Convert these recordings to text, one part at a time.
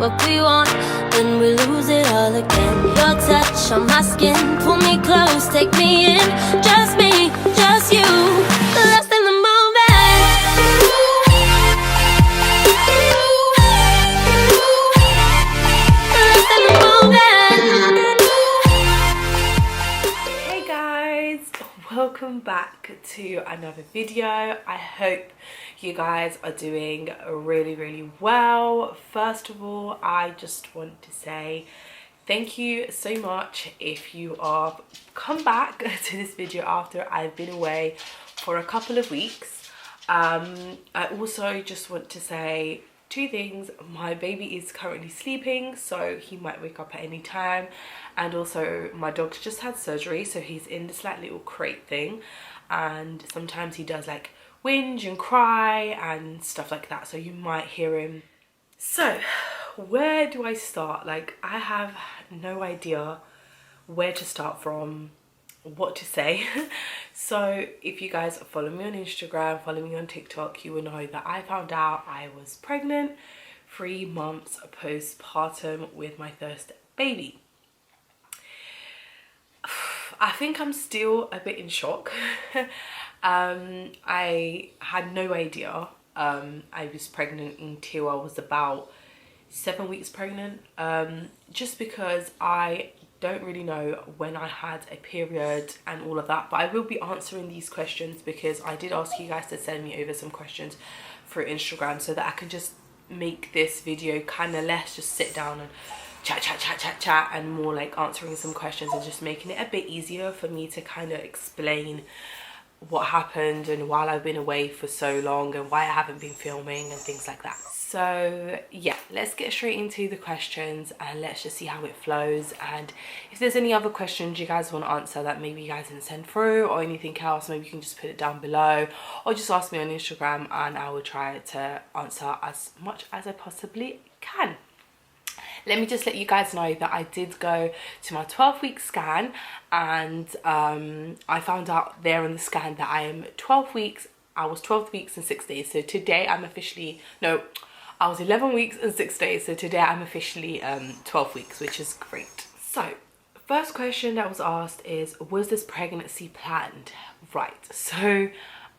what we want, then we lose it all again. Your touch on my skin, pull me close, take me in. Just me, just you, lost in the moment. Lost in the moment. Hey guys, welcome back to another video. I hope you guys are doing really well. First of all, I just want to say thank you so much if you are come back to this video after I've been away for a couple of weeks. I also just want to say two things. My baby is currently sleeping, so he might wake up at any time, and also my dog's just had surgery, so he's in this like little crate thing, and sometimes he does like whinge and cry and stuff like that, so you might hear him. So where do I start? Like, I have no idea where to start from, what to say. So if you guys follow me on Instagram, follow me on TikTok, you will know that I found out I was pregnant 3 months postpartum with my first baby. I think I'm still a bit in shock. I had no idea I was pregnant until I was about 7 weeks pregnant, just because I don't really know when I had a period and all of that. But I will be answering these questions because I did ask you guys to send me over some questions through Instagram, so that I can just make this video kind of less just sit down and chat and more like answering some questions and just making it a bit easier for me to kind of explain what happened and while I've been away for so long and why I haven't been filming and things like that. So yeah, let's get straight into the questions and let's just see how it flows. And if there's any other questions you guys want to answer that maybe you guys can send through, or anything else, maybe you can just put it down below, or just ask me on Instagram and I will try to answer as much as I possibly can. Let me just let you guys know that I did go to my 12-week scan, and I found out there on the scan that I am 12 weeks. I was 12 weeks and 6 days. So today I'm officially, no, I was 11 weeks and 6 days. So today I'm officially 12 weeks, which is great. So first question that was asked is, was this pregnancy planned? Right. So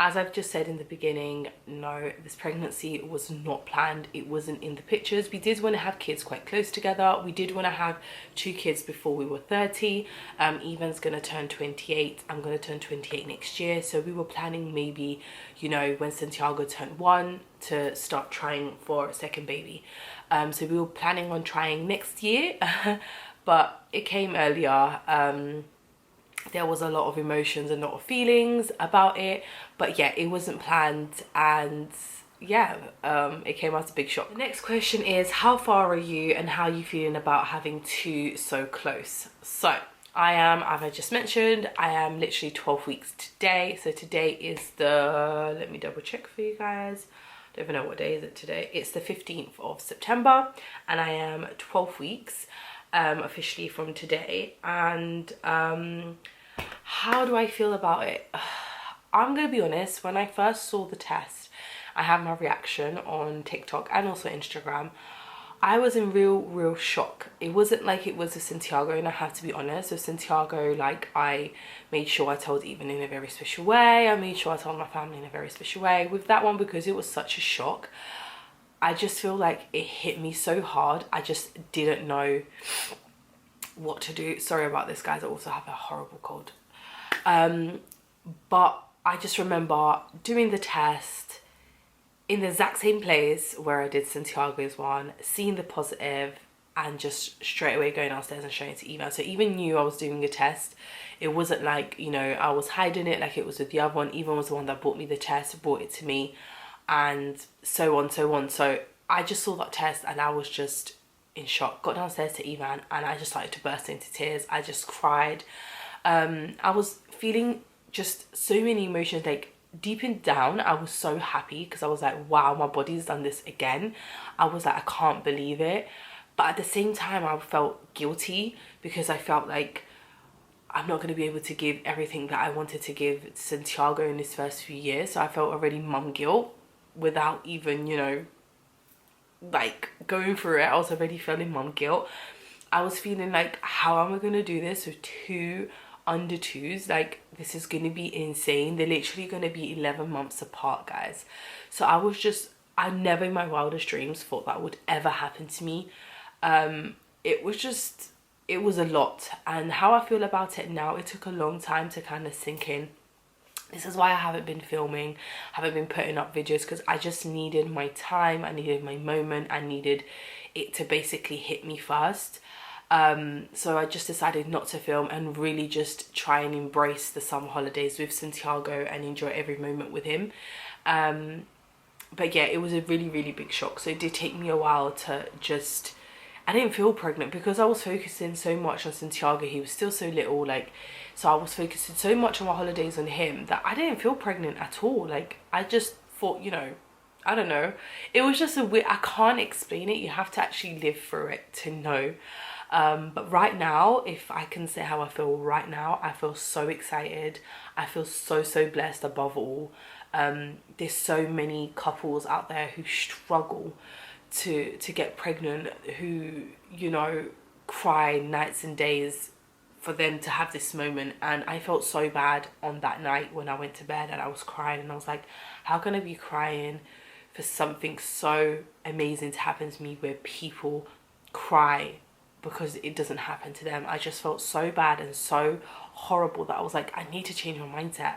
as I've just said in the beginning, no, this pregnancy was not planned. It wasn't in the pictures. We did want to have kids quite close together. We did want to have 2 kids before we were 30. Evan's going to turn 28. I'm going to turn 28 next year. So we were planning maybe, you know, when Santiago turned 1 to start trying for a second baby. So we were planning on trying next year, but it came earlier. There was a lot of emotions and a lot of feelings about it, but yeah, it wasn't planned, and yeah, it came as a big shock. The next question is, how far are you and how are you feeling about having 2 so close? So I am, as I just mentioned, I am literally 12 weeks today. So today is the, let me double check for you guys. I don't even know what day is it today. It's the 15th of September and I am 12 weeks officially from today. And how do I feel about it? I'm gonna be honest, when I first saw the test, I had my reaction on TikTok and also Instagram. I was in real shock. It wasn't like it was a Santiago, and I have to be honest, with Santiago, like, I made sure I told Even in a very special way. I made sure I told my family in a very special way. With that one, because it was such a shock, I just feel like it hit me so hard. I just didn't know what to do. Sorry about this, guys. I also have a horrible cold. But I just remember doing the test in the exact same place where I did Santiago's one, seeing the positive, and just straight away going downstairs and showing it to Eva. So Eva knew I was doing a test. It wasn't like, you know, I was hiding it like it was with the other one. Eva was the one that bought me the test, brought it to me, and so on. So I just saw that test and I was just in shock. Got downstairs to Ivan and I just started to burst into tears. I just cried. I was feeling just so many emotions. Like, deep in down, I was so happy because I was like, wow, my body's done this again. I was like, I can't believe it. But at the same time, I felt guilty because I felt like I'm not going to be able to give everything that I wanted to give Santiago in his first few years. So I felt already mum guilt without even, you know, like going through it. I was already feeling mum guilt. I was feeling like, how am I going to do this with 2 under 2s? Like, this is going to be insane. They're literally going to be 11 months apart, guys. So I never in my wildest dreams thought that would ever happen to me. It was a lot. And how I feel about it now, it took a long time to kind of sink in. This is why I haven't been filming, haven't been putting up videos, because I just needed my time, I needed my moment, I needed it to basically hit me first. So I just decided not to film and really just try and embrace the summer holidays with Santiago and enjoy every moment with him. But yeah, it was a really, really big shock. So it did take me a while to just... I didn't feel pregnant because I was focusing so much on Santiago. He was still so little, like, so I was focusing so much on my holidays on him that I didn't feel pregnant at all. Like, I just thought, you know, I don't know. It was just a weird... I can't explain it. You have to actually live through it to know. But right now, if I can say how I feel right now, I feel so excited. I feel so, so blessed above all. There's so many couples out there who struggle to get pregnant, who, you know, cry nights and days for them to have this moment. And I felt so bad on that night when I went to bed and I was crying, and I was like, how can I be crying for something so amazing to happen to me, where people cry because it doesn't happen to them? I just felt so bad and so horrible that I was like, I need to change my mindset.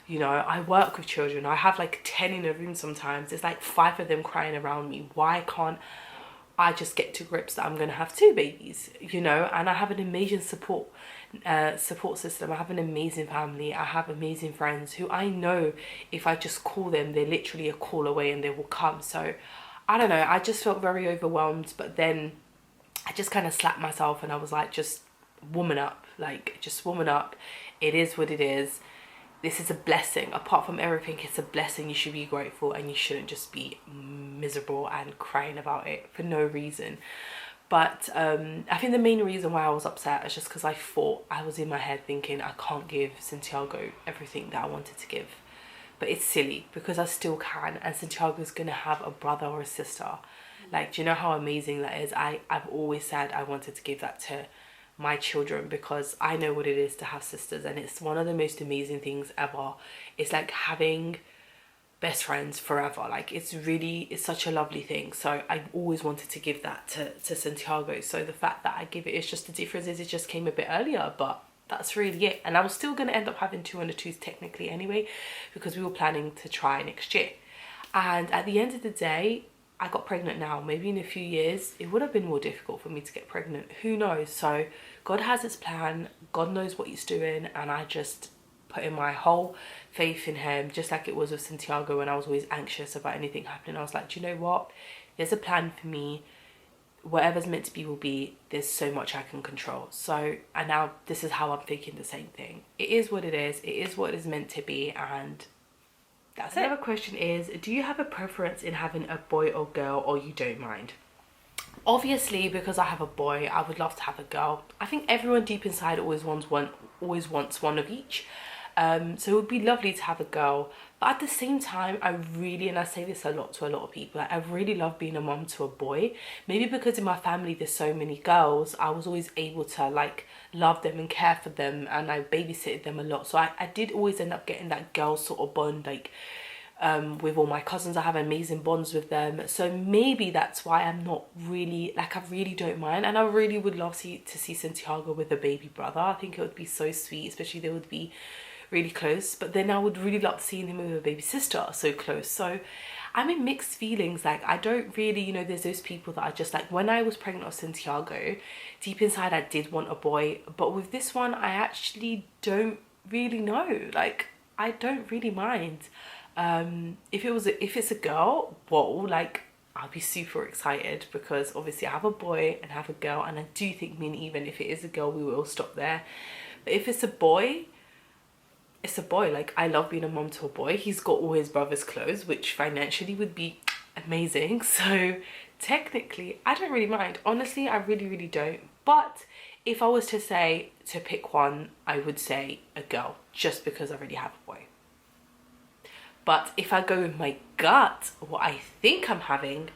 You know, I work with children. I have like 10 in a room sometimes. There's like 5 of them crying around me. Why can't I just get to grips that I'm going to have 2 babies, you know? And I have an amazing support system. I have an amazing family. I have amazing friends who I know if I just call them, they're literally a call away and they will come. So I don't know. I just felt very overwhelmed. But then I just kind of slapped myself and I was like, just woman up. Like, just woman up. It is what it is. This is a blessing. Apart from everything, it's a blessing. You should be grateful and you shouldn't just be miserable and crying about it for no reason. But I think the main reason why I was upset is just because I thought, I was in my head thinking, I can't give Santiago everything that I wanted to give. But it's silly because I still can, and Santiago's going to have a brother or a sister. Like, do you know how amazing that is? I've always said I wanted to give that to my children because I know what it is to have sisters, and it's one of the most amazing things ever. It's like having best friends forever. Like, it's such a lovely thing. So I always wanted to give that to Santiago. So the fact that I give it, it's just the difference is it just came a bit earlier, but that's really it. And I was still going to end up having 2 under 2s technically anyway, because we were planning to try next year. And at the end of the day, I got pregnant now. Maybe in a few years, it would have been more difficult for me to get pregnant. Who knows? So God has his plan. God knows what he's doing. And I just put in my whole faith in him, just like it was with Santiago when I was always anxious about anything happening. I was like, do you know what? There's a plan for me. Whatever's meant to be will be. There's so much I can control. So, and now this is how I'm thinking the same thing. It is what it is. It is what it is meant to be. And that's it. Another question is, do you have a preference in having a boy or girl, or you don't mind? Obviously, because I have a boy, I would love to have a girl. I think everyone deep inside always wants one of each. So it would be lovely to have a girl. But at the same time, I really, and I say this a lot to a lot of people, like, I really love being a mom to a boy. Maybe because in my family there's so many girls, I was always able to like love them and care for them, and I babysitted them a lot. So I did always end up getting that girl sort of bond, like with all my cousins. I have amazing bonds with them. So maybe that's why I'm not really, like, I really don't mind. And I really would love to see Santiago with a baby brother. I think it would be so sweet, especially they would be really close. But then I would really love seeing him with a baby sister so close. So I'm in mixed feelings. Like, I don't really, you know, there's those people that are just like, when I was pregnant with Santiago, deep inside I did want a boy, but with this one I actually don't really know. Like, I don't really mind. If it's a girl, whoa, like, I'll be super excited, because obviously I have a boy and have a girl, and I do think, even if it is a girl, we will stop there. But if it's a boy, it's a boy. Like, I love being a mom to a boy. He's got all his brother's clothes, which financially would be amazing. So technically I don't really mind. Honestly, I really don't. But if I was to say to pick one, I would say a girl, just because I already have a boy. But if I go with my gut, what I think I'm having,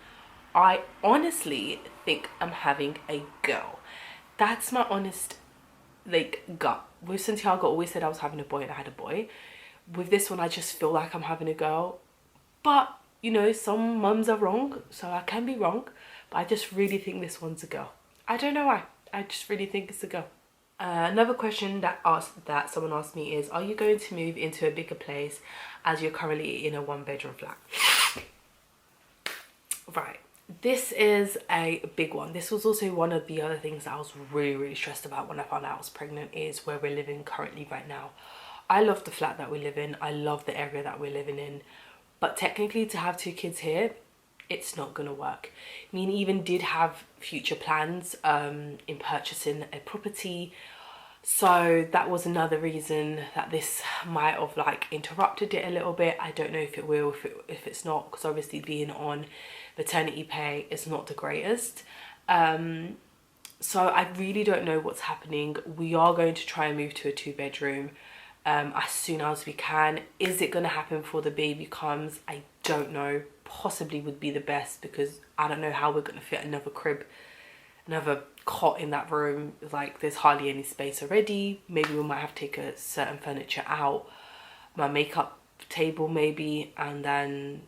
I honestly think I'm having a girl. That's my honest, like, gut. With Santiago, I always said I was having a boy and I had a boy. With this one, I just feel like I'm having a girl. But, you know, some mums are wrong, so I can be wrong. But I just really think this one's a girl. I don't know why. I just really think it's a girl. Another question that someone asked me is, are you going to move into a bigger place as you're currently in a 1-bedroom flat? Right. This is a big one. This was also one of the other things that I was really stressed about when I found out I was pregnant, is where we're living currently right now. I love the flat that we live in. I love the area that we're living in. But technically, to have 2 kids here, it's not gonna work. I mean, even did have future plans in purchasing a property, so that was another reason that this might have like interrupted it a little bit. I don't know if it will, if it's not, because obviously being on maternity pay is not the greatest. So I really don't know what's happening. We are going to try and move to a 2-bedroom as soon as we can. Is it going to happen before the baby comes? I don't know. Possibly would be the best, because I don't know how we're going to fit another crib, another cot in that room. Like, there's hardly any space already. Maybe we might have to take a certain furniture out, my makeup table maybe, and then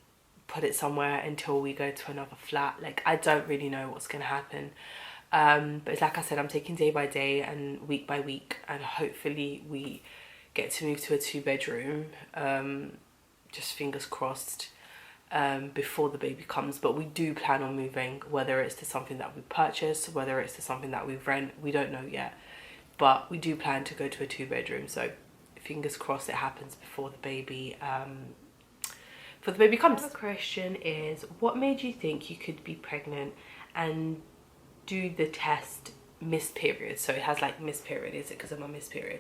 put it somewhere until we go to another flat. Like, I don't really know what's going to happen. But it's like I said, I'm taking day by day and week by week, and hopefully we get to move to a 2-bedroom, just fingers crossed, before the baby comes. But we do plan on moving, whether it's to something that we purchase, whether it's to something that we rent, we don't know yet, but we do plan to go to a 2-bedroom. So fingers crossed it happens before the baby comes. The question is, what made you think you could be pregnant and do the test missed period? So it has like missed period. Is it because of my missed period?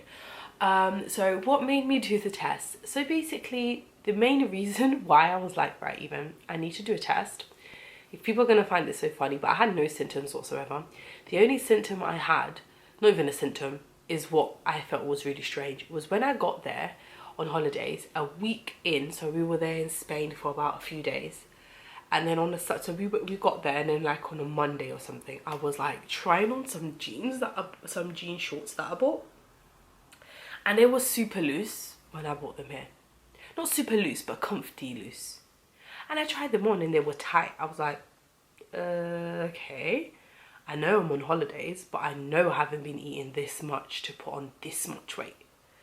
So what made me do the test? So basically, the main reason why I was like, right, even I need to do a test. If people are going to find this so funny, but I had no symptoms whatsoever. The only symptom I had, not even a symptom, is what I felt was really strange, was when I got there on holidays a week in. So we were there in Spain for about a few days, and then on the so we got there, and then like on a Monday or something, I was like trying on some jeans some jean shorts that I bought, and they were super loose when I bought them here. Not super loose, but comfy loose. And I tried them on and they were tight. I was like, okay. I know I'm on holidays, but I know I haven't been eating this much to put on this much weight.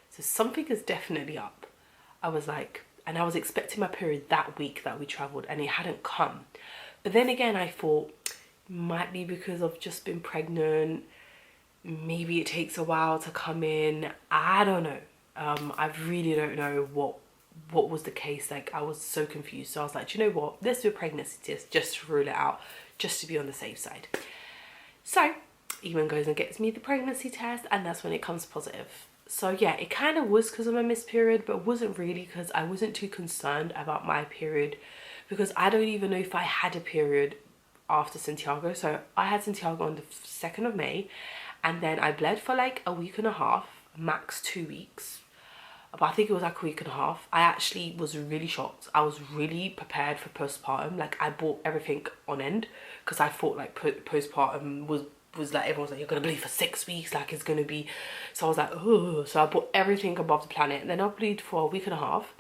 So something is definitely up. I was like, and I was expecting my period that week that we travelled, and it hadn't come. But then again, I thought, might be because I've just been pregnant. Maybe it takes a while to come in. I don't know. I really don't know what was the case. Like, I was so confused. So I was like, do you know what? Let's do a pregnancy test just to rule it out, just to be on the safe side. So Ewan goes and gets me the pregnancy test, and that's when it comes positive. So yeah, it kind of was because of my missed period, but it wasn't really, because I wasn't too concerned about my period, because I don't even know if I had a period after Santiago. So I had Santiago on the 2nd of May, and then I bled for like a week and a half, max 2 weeks. But I think it was like a week and a half. I actually was really shocked. I was really prepared for postpartum. Like, I bought everything on end, because I thought like postpartum was like, everyone's like, you're gonna bleed for 6 weeks, like it's gonna be. So I was like, oh. So I bought everything above the planet, and then I bleed for a week and a half,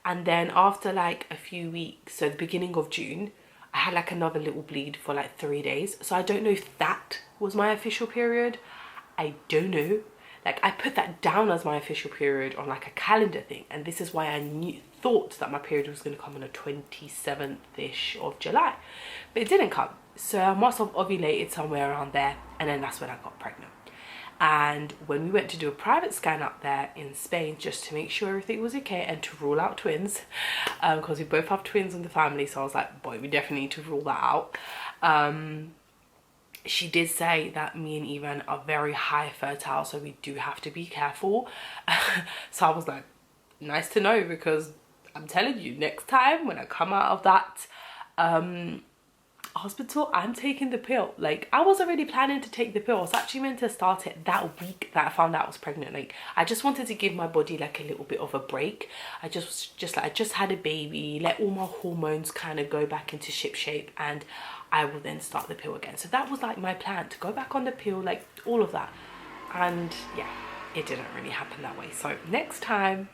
and then after like a few weeks, so the beginning of June, I had like another little bleed for like 3 days. So I don't know if that was my official period. I don't know. Like, I put that down as my official period on like a calendar thing, and this is why I thought that my period was going to come on the 27th-ish of July, but it didn't come. So I must have ovulated somewhere around there, and then that's when I got pregnant. And when we went to do a private scan up there in Spain, just to make sure everything was okay and to rule out twins, because we both have twins in the family, so I was like, boy, we definitely need to rule that out. She did say that me and Evan are very high fertile, so we do have to be careful. So I was like, nice to know, because I'm telling you, next time when I come out of that hospital, I'm taking the pill. Like, I was already planning to take the pill. I was actually meant to start it that week that I found out I was pregnant. Like, I just wanted to give my body like a little bit of a break. I just had a baby, let all my hormones kind of go back into ship shape, and I will then start the pill again. So that was like my plan, to go back on the pill, like all of that. And yeah, it didn't really happen that way. So next time,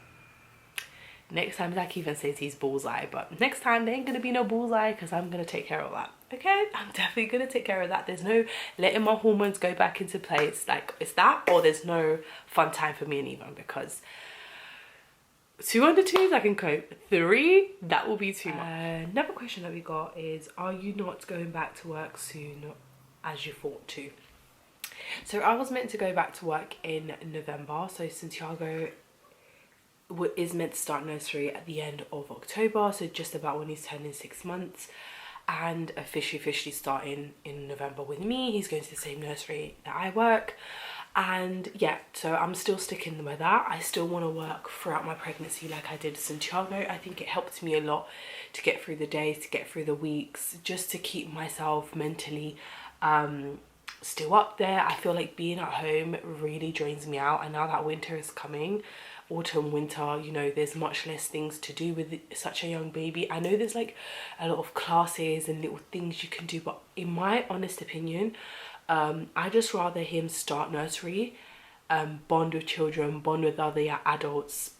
Zach even says he's bullseye, but next time there ain't gonna be no bullseye, because I'm gonna take care of that. Okay, I'm definitely gonna take care of that. There's no letting my hormones go back into place. Like, it's that, or there's no fun time for me and Eva, because 2 under 2s I can cope. 3, that will be too much. Another question that we got is, are you not going back to work soon as you thought to? So I was meant to go back to work in November. So Santiago is meant to start nursery at the end of October, so just about when he's turning 6 months, and officially starting in November with me. He's going to the same nursery that I work, and yeah, so I'm still sticking with that. I still want to work throughout my pregnancy like I did Santiago. I think it helped me a lot to get through the days, to get through the weeks, just to keep myself mentally still up there. I feel like being at home really drains me out, and now that winter is coming, autumn, winter, you know, there's much less things to do with such a young baby. I know there's like a lot of classes and little things you can do, but in my honest opinion, I just rather him start nursery, bond with children, bond with other adults,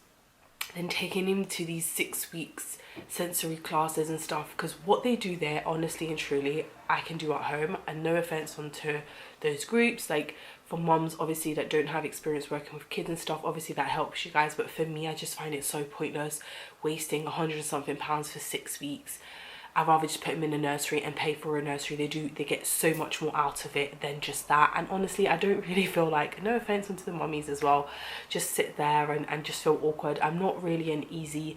than taking him to these 6 weeks sensory classes and stuff, because what they do there, honestly and truly, I can do at home. And no offense onto those groups, like for moms obviously that don't have experience working with kids and stuff, obviously that helps you guys, but for me, I just find it so pointless wasting £100 and something for 6 weeks. I'd rather just put him in a nursery and pay for a nursery. They get so much more out of it than just that. And honestly, I don't really feel like, no offense onto the mummies as well, just sit there and just feel awkward. I'm not really an easy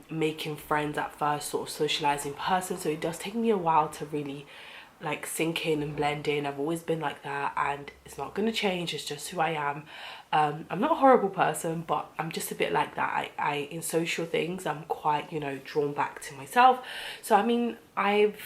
making friends at first sort of socializing person, so it does take me a while to really like sink in and blend in. I've always been like that, and it's not going to change. It's just who I am. I'm not a horrible person, but I'm just a bit like that. I in social things, I'm quite, you know, drawn back to myself. So I mean, I've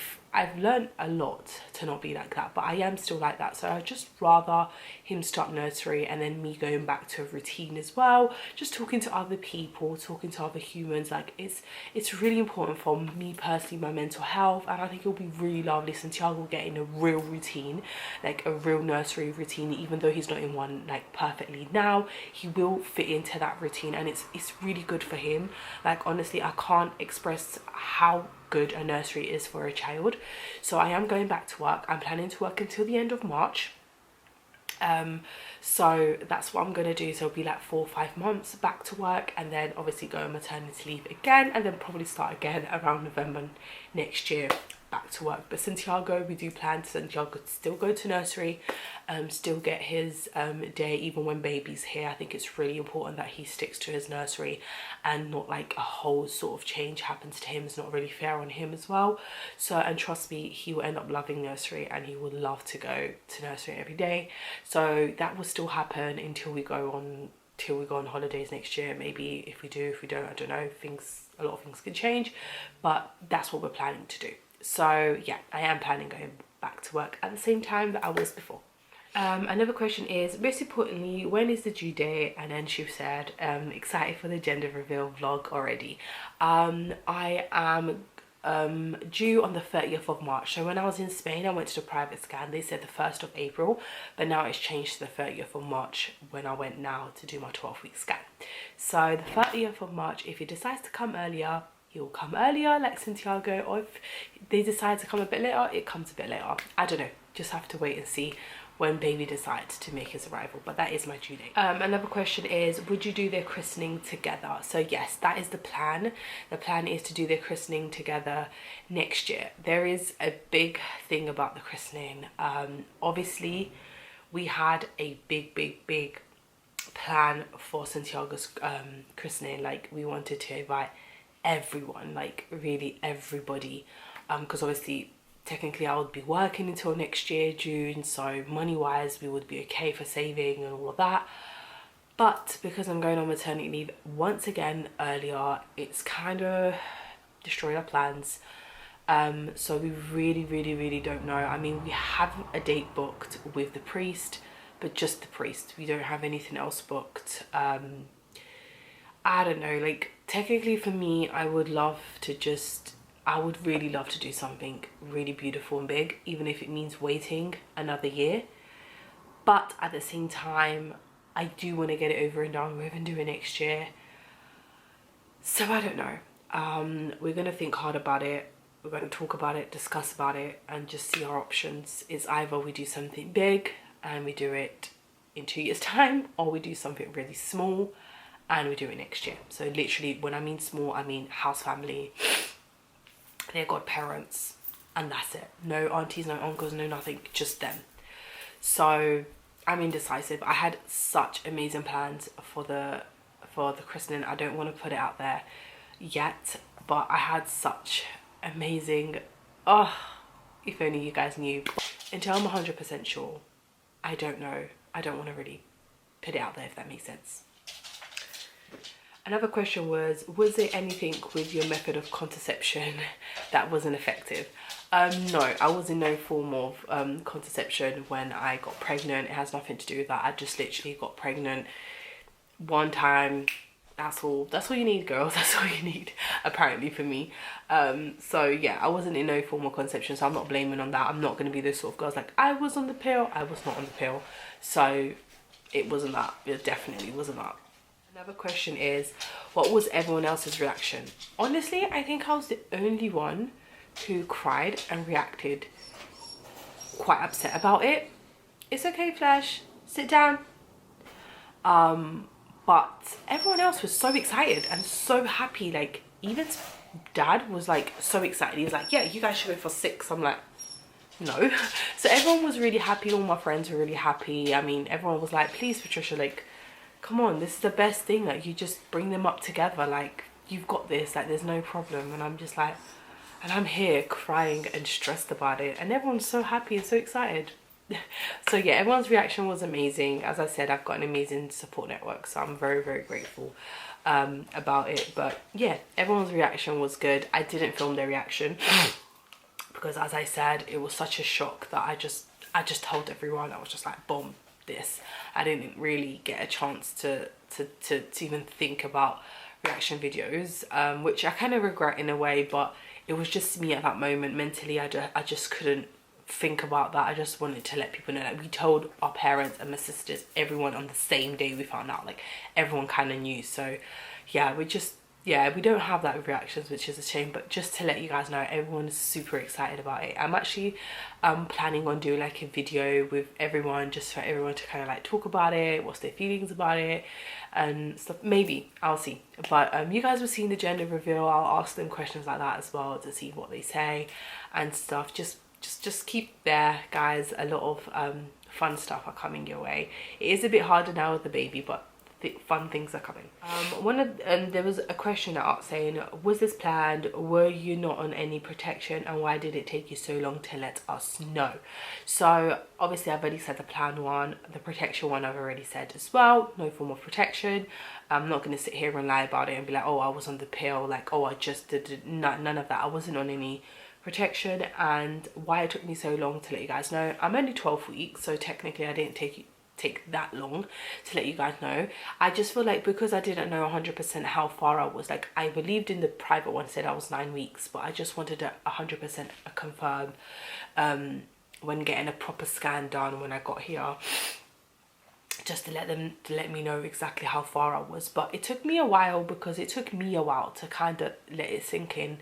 learned a lot to not be like that, but I am still like that. So I'd just rather him start nursery and then me going back to a routine as well, just talking to other people, talking to other humans. Like, it's really important for me personally, my mental health, and I think it'll be really lovely Santiago getting a real routine, like a real nursery routine. Even though he's not in one like perfectly now, he will fit into that routine, and it's really good for him. Like, honestly, I can't express how good a nursery is for a child. So I am going back to work. I'm planning to work until the end of March. So that's what I'm gonna do. So it'll be like 4 or 5 months back to work, and then obviously go on maternity leave again, and then probably start again around November next year, back to work. But Santiago, we do plan to Santiago still go to nursery, still get his day even when baby's here. I think it's really important that he sticks to his nursery, and not like a whole sort of change happens to him. It's not really fair on him as well. So, and trust me, he will end up loving nursery, and he would love to go to nursery every day. So that will still happen until we go on holidays next year. Maybe if we do, if we don't, I don't know. A lot of things can change, but that's what we're planning to do. So yeah, I am planning going back to work at the same time that I was before. Another question is, most importantly, when is the due date? And then she said, excited for the gender reveal vlog already. I am due on the 30th of March. So when I was in Spain, I went to the private scan. They said the 1st of April, but now it's changed to the 30th of March when I went now to do my 12-week scan. So the 30th of March, if he decides to come earlier, he'll come earlier like Santiago, or if they decide to come a bit later, it comes a bit later. I don't know, just have to wait and see when baby decides to make his arrival, but that is my due date. Another question is, would you do their christening together? So yes, that is the plan. The plan is to do their christening together next year. There is a big thing about the christening. Obviously we had a big plan for Santiago's christening. Like, we wanted to invite everyone, like really everybody, because obviously technically I would be working until next year, June, so money wise we would be okay for saving and all of that. But because I'm going on maternity leave once again earlier, it's kind of destroyed our plans. So we really don't know. I mean, we have a date booked with the priest, but just the priest. We don't have anything else booked. I don't know, like technically for me, I would really love to do something really beautiful and big, even if it means waiting another year. But at the same time, I do want to get it over and done with and do it next year. So I don't know. We're going to think hard about it. We're going to talk about it, discuss about it, and just see our options. It's either we do something big and we do it in 2 years' time, or we do something really small and we do it next year. So literally, when I mean small, I mean house family, their godparents, and that's it. No aunties, no uncles, no nothing, just them. So I'm indecisive. I had such amazing plans for the christening. I don't want to put it out there yet, but I had such amazing, if only you guys knew. Until I'm 100% sure, I don't know. I don't want to really put it out there, if that makes sense. Another question was there anything with your method of contraception that wasn't effective? No, I was in no form of contraception when I got pregnant. It has nothing to do with that. I just literally got pregnant one time. That's all you need, girls. That's all you need, apparently, for me. So yeah, I wasn't in no form of contraception, so I'm not blaming on that. I'm not going to be those sort of girls like, I was on the pill, I was not on the pill. So it wasn't that. It definitely wasn't that. Another question is, what was everyone else's reaction? Honestly, I think I was the only one who cried and reacted quite upset about it. It's okay, Flash, sit down. But everyone else was so excited and so happy. Like, even dad was like so excited. He was like, yeah, you guys should go for 6. I'm like, no. So everyone was really happy. All my friends were really happy. I mean, everyone was like, please, Patricia, like, come on, this is the best thing. Like, you just bring them up together. Like, you've got this. Like, there's no problem. And I'm just like, and I'm here crying and stressed about it. And everyone's so happy and so excited. So yeah, everyone's reaction was amazing. As I said, I've got an amazing support network, so I'm very grateful about it. But yeah, everyone's reaction was good. I didn't film their reaction because, as I said, it was such a shock that I just told everyone. I was just like, boom, this. I didn't really get a chance to even think about reaction videos, which I kind of regret in a way, but it was just me at that moment. Mentally, I just couldn't think about that. I just wanted to let people know, like, we told our parents and my sisters, everyone, on the same day we found out. Like, everyone kind of knew. So yeah, we don't have that with reactions, which is a shame. But just to let you guys know, everyone is super excited about it. I'm actually planning on doing like a video with everyone, just for everyone to kind of like talk about it, what's their feelings about it and stuff. Maybe, I'll see. But you guys will see in the gender reveal. I'll ask them questions like that as well to see what they say and stuff. Just keep there, guys. A lot of fun stuff are coming your way. It is a bit harder now with the baby, but fun things are coming. There was a question asked saying, was this planned? Were you not on any protection, and why did it take you so long to let us know? So obviously I've already said the plan one. The protection one I've already said as well. No form of protection. I'm not going to sit here and lie about it and be like, oh, I was on the pill, like, oh, I just did none of that. I wasn't on any protection. And why it took me so long to let you guys know, I'm only 12 weeks, so technically I didn't take that long to let you guys know. I just feel like because I didn't know 100% how far I was, like, I believed in the private one said I was 9 weeks, but I just wanted to 100% confirm when getting a proper scan done when I got here, just to let me know exactly how far I was. But it took me a while, because it took me a while to kind of let it sink in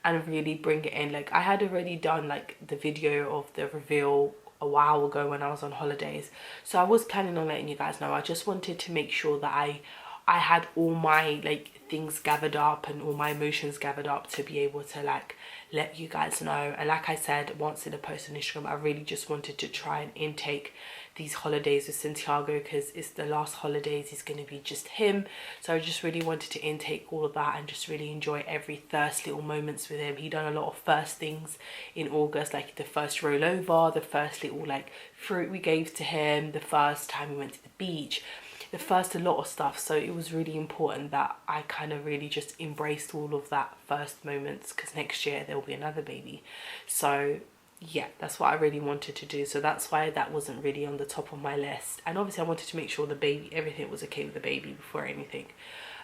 and really bring it in. Like, I had already done like the video of the reveal a while ago when I was on holidays, so I was planning on letting you guys know. I just wanted to make sure that I had all my like things gathered up and all my emotions gathered up to be able to like let you guys know. And like I said once in a post on Instagram, I really just wanted to try and intake these holidays with Santiago, because it's the last holidays, it's going to be just him. So I just really wanted to intake all of that and just really enjoy every first little moments with him. He done a lot of first things in August, like the first rollover, the first little like fruit we gave to him, the first time we went to the beach, the first a lot of stuff, so it was really important that I kind of really just embraced all of that first moments, because next year there will be another baby. So yeah, that's what I really wanted to do. So that's why that wasn't really on the top of my list. And obviously I wanted to make sure the baby, everything was okay with the baby before anything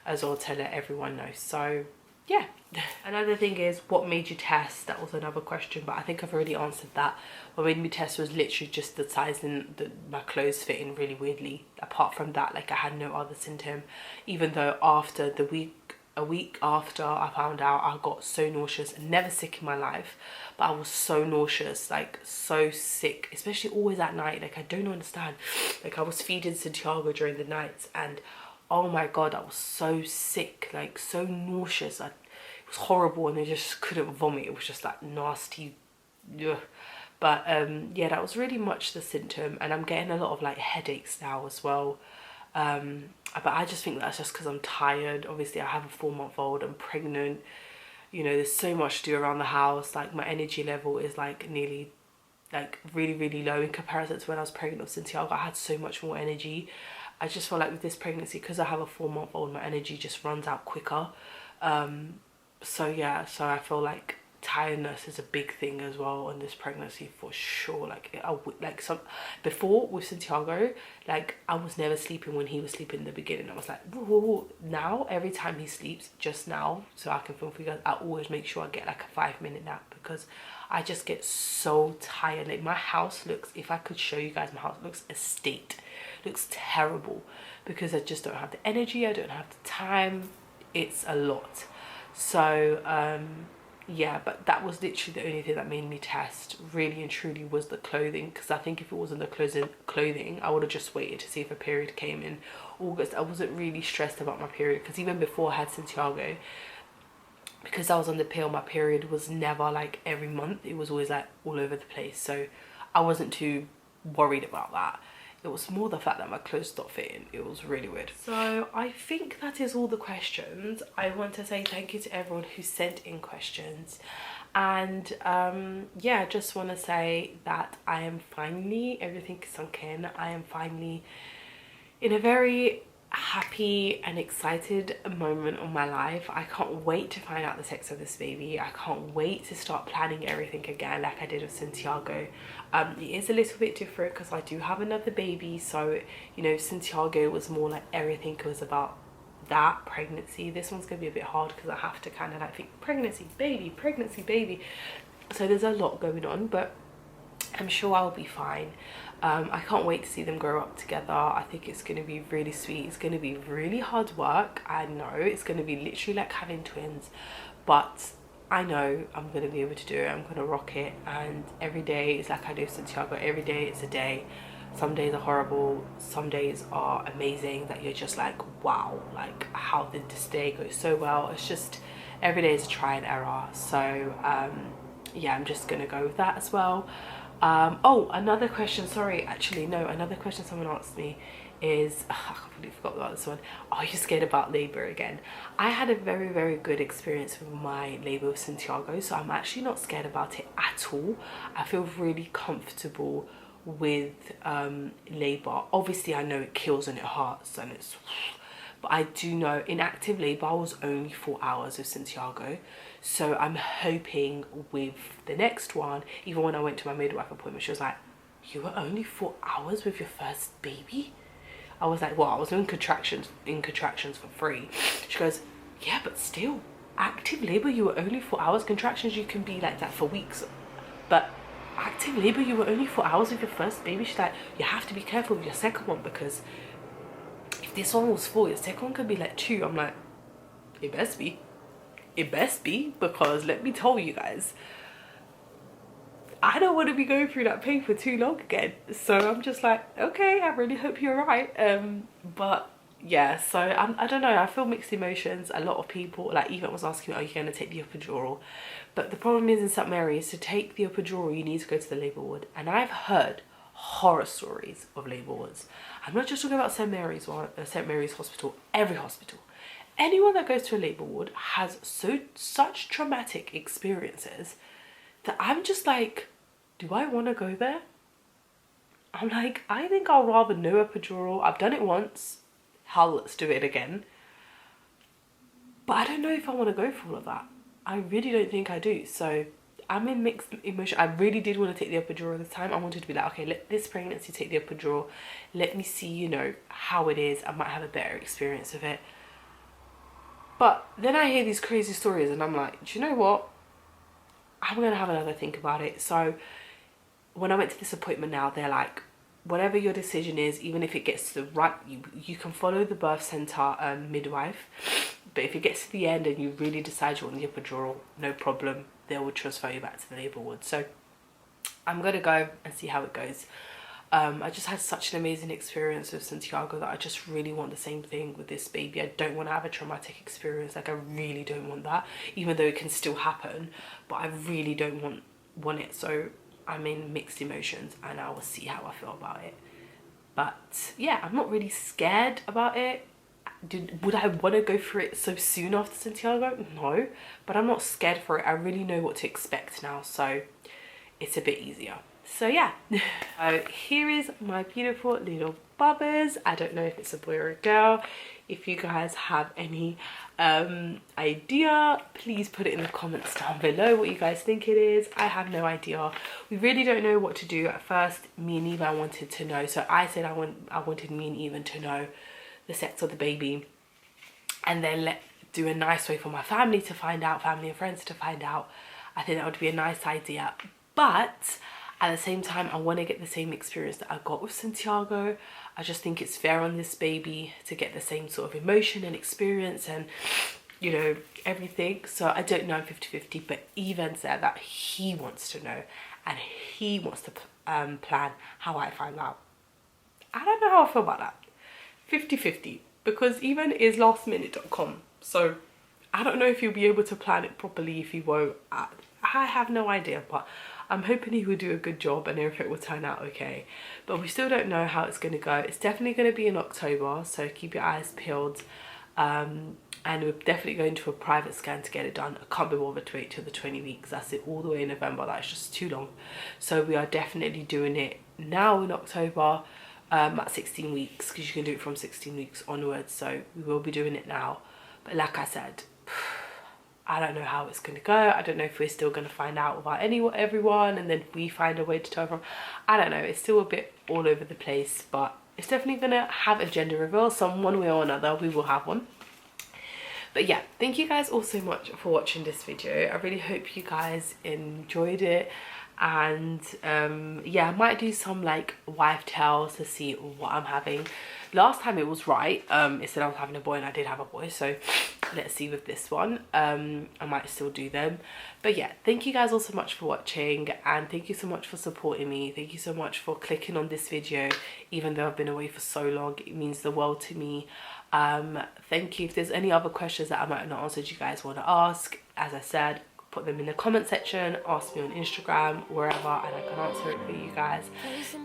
as well, to let everyone know. So yeah. Another thing is, what made you test? That was another question, but I think I've already answered that. What made me test was literally just the size and my clothes fitting really weirdly. Apart from that, like, I had no other symptom, even though after a week after I found out, I got so nauseous. Never sick in my life, but I was so nauseous, like so sick, especially always at night. Like, I don't understand. Like, I was feeding Santiago during the nights, and oh my god, I was so sick, like so nauseous. It was horrible, and I just couldn't vomit. It was just like nasty. Ugh. But yeah, that was really much the symptom, and I'm getting a lot of like headaches now as well. But I just think that's just because I'm tired. Obviously I have a 4-month-old, I'm pregnant, you know, there's so much to do around the house. Like, my energy level is like nearly like really low in comparison to when I was pregnant with Santiago. I had so much more energy. I just feel like with this pregnancy, because I have a 4-month-old, my energy just runs out quicker. So yeah, so I feel like tiredness is a big thing as well in this pregnancy, for sure. Like, before with Santiago, like, I was never sleeping when he was sleeping in the beginning. I was like, whoa. Now every time he sleeps, just now, so I can film for you guys, I always make sure I get like a 5-minute nap, because I just get so tired. Like, my house looks, if I could show you guys, my house looks a state, looks terrible, because I just don't have the energy, I don't have the time. It's a lot. So yeah, but that was literally the only thing that made me test, really and truly, was the clothing. Because I think if it wasn't the clothing, I would have just waited to see if a period came in August. I wasn't really stressed about my period, because even before I had Santiago, because I was on the pill, my period was never like every month. It was always like all over the place, so I wasn't too worried about that. It was more the fact that my clothes stopped fitting. It was really weird. So I think that is all the questions. I want to say thank you to everyone who sent in questions, and yeah, just want to say that I am finally, everything is sunk in. I am finally in a very happy and excited moment of my life. I can't wait to find out the sex of this baby. I can't wait to start planning everything again like I did with Santiago. It is a little bit different because I do have another baby, so you know, Santiago was more like everything was about that pregnancy. This one's gonna be a bit hard because I have to kind of like think pregnancy baby, so there's a lot going on, but I'm sure I'll be fine. I can't wait to see them grow up together. I think it's going to be really sweet. It's going to be really hard work. I know it's going to be literally like having twins, but I know I'm going to be able to do it. I'm going to rock it, and every day is like I do with Santiago. Every day it's a day. Some days are horrible, some days are amazing, that you're just like, wow, like, how did this day go so well? It's just, every day is a try and error. So yeah, I'm just gonna go with that as well. Oh, another question, sorry, actually no, another question someone asked me is, I completely forgot about this one. Are you scared about labor again? I had a very good experience with my labor with Santiago, so I'm actually not scared about it at all. I feel really comfortable with labor. Obviously I know it kills and it hurts and it's, but I do know in active labor I was only 4 hours with Santiago. So I'm hoping with the next one, even when I went to my midwife appointment, she was like, you were only 4 hours with your first baby? I was like, well, I was doing contractions for free. She goes, yeah, but still, active labor, you were only 4 hours. Contractions, you can be like that for weeks, but active labor, you were only 4 hours with your first baby. She's like, you have to be careful with your second one, because if this one was 4, your second one could be like 2. I'm like, it best be, because let me tell you guys, I don't want to be going through that pain for too long again. So I'm just like, okay, I really hope you're right. But yeah, so I don't know, I feel mixed emotions. A lot of people, like, even was asking me, are you going to take the epidural? But the problem is, in St. Mary's, to take the epidural you need to go to the labour ward, and I've heard horror stories of labour wards. I'm not just talking about St. Mary's Hospital, every hospital. Anyone that goes to a labour ward has such traumatic experiences that I'm just like, do I want to go there? I'm like, I think I'll rather no epidural. I've done it once, hell, let's do it again. But I don't know if I want to go for all of that. I really don't think I do. So I'm in mixed emotion. I really did want to take the epidural at the time. I wanted to be like, okay, let this pregnancy take the epidural. Let me see, you know, how it is. I might have a better experience of it. But then I hear these crazy stories and I'm like, do you know what? I'm going to have another think about it. So when I went to this appointment now, they're like, whatever your decision is, even if it gets to the right, you can follow the birth center midwife. But if it gets to the end and you really decide you want the epidural, no problem. They will transfer you back to the labour ward. So I'm going to go and see how it goes. I just had such an amazing experience with Santiago that I just really want the same thing with this baby. I don't want to have a traumatic experience. Like, I really don't want that, even though it can still happen. But I really don't want it. So I'm in mixed emotions and I will see how I feel about it. But yeah, I'm not really scared about it. Would I want to go for it so soon after Santiago? No, but I'm not scared for it. I really know what to expect now, so it's a bit easier. So yeah, so here is my beautiful little bubbers. I don't know if it's a boy or a girl. If you guys have any idea, please put it in the comments down below what you guys think it is. I have no idea. We really don't know what to do. At first, me and Eva wanted to know, so I said I wanted me and Eva to know the sex of the baby, and then do a nice way for my family to find out, family and friends to find out. I think that would be a nice idea, but at the same time, I want to get the same experience that I got with Santiago. I just think it's fair on this baby to get the same sort of emotion and experience and, you know, everything. So I don't know, I'm 50-50, but Evan said that he wants to know and he wants to plan how I find out. I don't know how I feel about that. 50-50, because Evan is lastminute.com, so I don't know if he'll be able to plan it properly, if he won't. I have no idea, but I'm hoping he will do a good job and everything will turn out okay. But we still don't know how it's going to go. It's definitely going to be in October, so keep your eyes peeled. And we're definitely going to a private scan to get it done. I can't be bothered to wait till the 20 weeks. That's it, all the way in November. That's just too long. So we are definitely doing it now in October. At 16 weeks, because you can do it from 16 weeks onwards, so we will be doing it now. But like I said, I don't know how it's going to go. I don't know if we're still going to find out about everyone and then we find a way to tell everyone. I don't know, it's still a bit all over the place, but it's definitely going to have a gender reveal, some one way or another. We will have one. But yeah, thank you guys all so much for watching this video. I really hope you guys enjoyed it. And yeah, I might do some like wife tales to see what I'm having. Last time it was right, it said I was having a boy and I did have a boy, so let's see with this one. I might still do them. But yeah, thank you guys all so much for watching, and thank you so much for supporting me. Thank you so much for clicking on this video, even though I've been away for so long. It means the world to me. Thank you. If there's any other questions that I might have not answered you guys want to ask, as I said, put them in the comment section, ask me on Instagram, wherever, and I can answer it for you guys.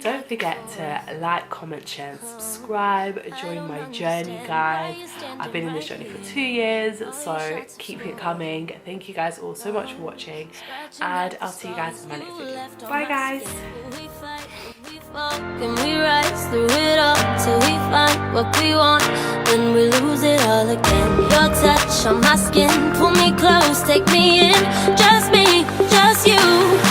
Don't forget to like, comment, share and subscribe. Join my journey, guys. I've been in this journey for 2 years, so keep it coming. Thank you guys all so much for watching, and I'll see you guys in my next video. Bye guys. And we rise through it all till we find what we want. Then we lose it all again. Your touch on my skin, pull me close, take me in. Just me, just you.